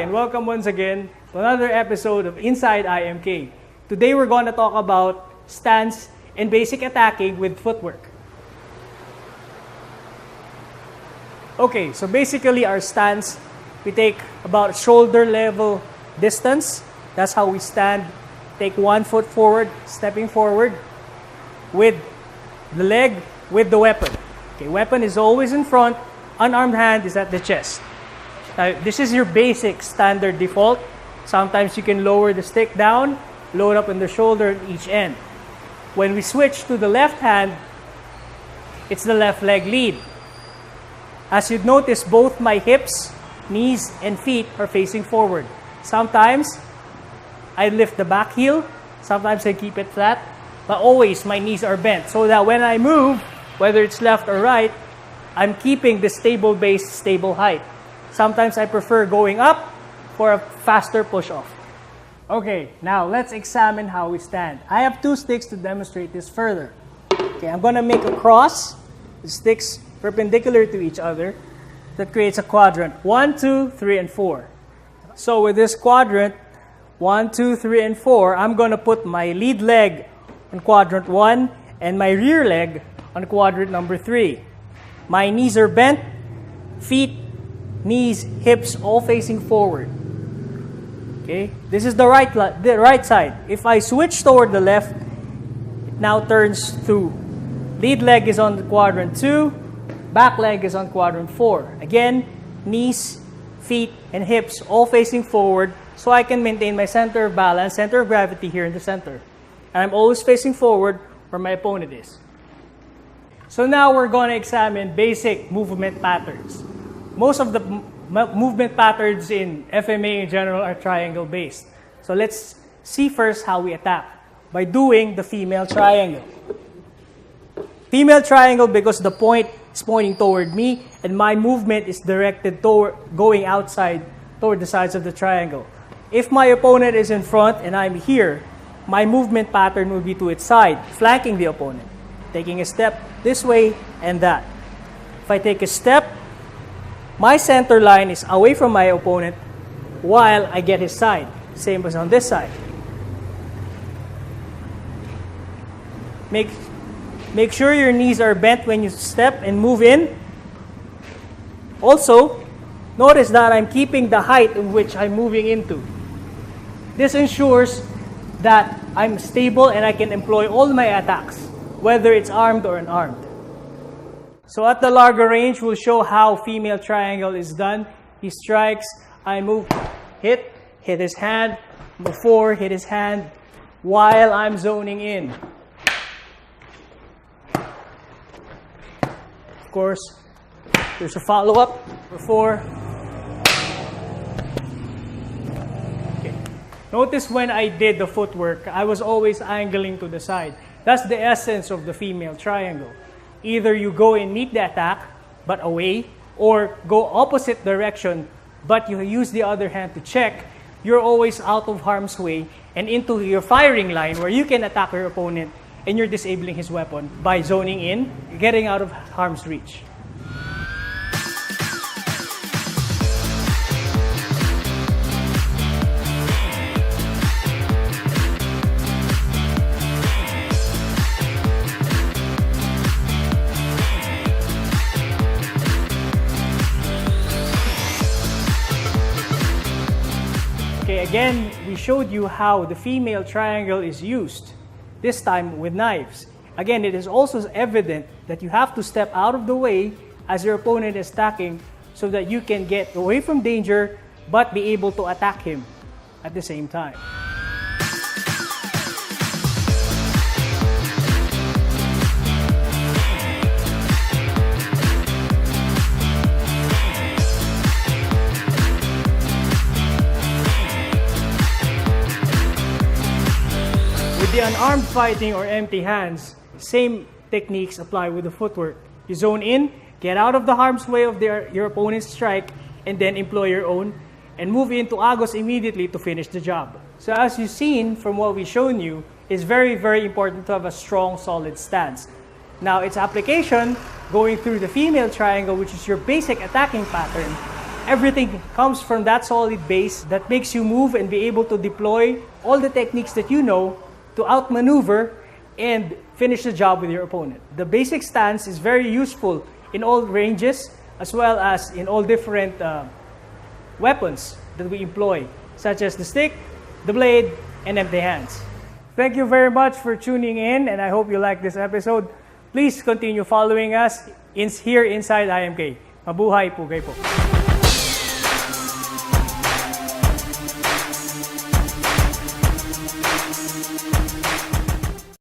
and welcome once again to another episode of Inside IMK. Today we're going to talk about stance and basic attacking with footwork. Okay, so basically our stance, we take about shoulder level distance. That's how we stand. Take 1 foot forward, stepping forward with the leg, with the weapon. Okay, weapon is always in front, unarmed hand is at the chest. Now, this is your basic standard default. Sometimes you can lower the stick down, load up on the shoulder at each end. When we switch to the left hand, it's the left leg lead. As you'd notice, both my hips, knees, and feet are facing forward. Sometimes I lift the back heel, sometimes I keep it flat, but always my knees are bent so that when I move, whether it's left or right, I'm keeping the stable base, stable height. Sometimes I prefer going up for a faster push-off. Okay, now let's examine how we stand. I have 2 sticks to demonstrate this further. Okay, I'm going to make a cross, the sticks perpendicular to each other. That creates a quadrant, 1, 2, 3, and 4. So with this quadrant, 1, 2, 3, and 4, I'm going to put my lead leg on quadrant 1 and my rear leg on quadrant number 3. My knees are bent, feet, knees, hips, all facing forward. Okay, this is the right side. If I switch toward the left, it now turns to lead leg is on quadrant 2, back leg is on quadrant 4. Again, knees, feet, and hips all facing forward so I can maintain my center of balance, center of gravity here in the center. And I'm always facing forward where my opponent is. So now we're going to examine basic movement patterns. Most of the movement patterns in FMA in general are triangle based. So let's see first how we attack by doing the female triangle. Female triangle because the point is pointing toward me and my movement is directed toward going outside toward the sides of the triangle. If my opponent is in front and I'm here, my movement pattern will be to its side, flanking the opponent, taking a step this way and that. If I take a step, my center line is away from my opponent while I get his side. Same as on this side. Make sure your knees are bent when you step and move in. Also, notice that I'm keeping the height in which I'm moving into. This ensures that I'm stable and I can employ all my attacks, whether it's armed or unarmed. So at the larger range, we'll show how female triangle is done. He strikes, I move, hit his hand, before, hit his hand, while I'm zoning in. Of course, there's a follow-up, before. Okay. Notice when I did the footwork, I was always angling to the side. That's the essence of the female triangle. Either you go and meet the attack, but away, or go opposite direction, but you use the other hand to check. You're always out of harm's way and into your firing line where you can attack your opponent and you're disabling his weapon by zoning in, getting out of harm's reach. Okay, again, we showed you how the female triangle is used, this time with knives. Again, it is also evident that you have to step out of the way as your opponent is attacking so that you can get away from danger but be able to attack him at the same time. With the unarmed fighting or empty hands, same techniques apply with the footwork. You zone in, get out of the harm's way of your opponent's strike, and then employ your own, and move into agos immediately to finish the job. So as you've seen from what we've shown you, it's very, very important to have a strong, solid stance. Now, its application, going through the female triangle, which is your basic attacking pattern, Everything comes from that solid base that makes you move and be able to deploy all the techniques that you know to outmaneuver and finish the job with your opponent. The basic stance is very useful in all ranges as well as in all different weapons that we employ, such as the stick, the blade, and empty hands. Thank you very much for tuning in, and I hope you like this episode. Please continue following us here inside IMK. Mabuhay, pugay po.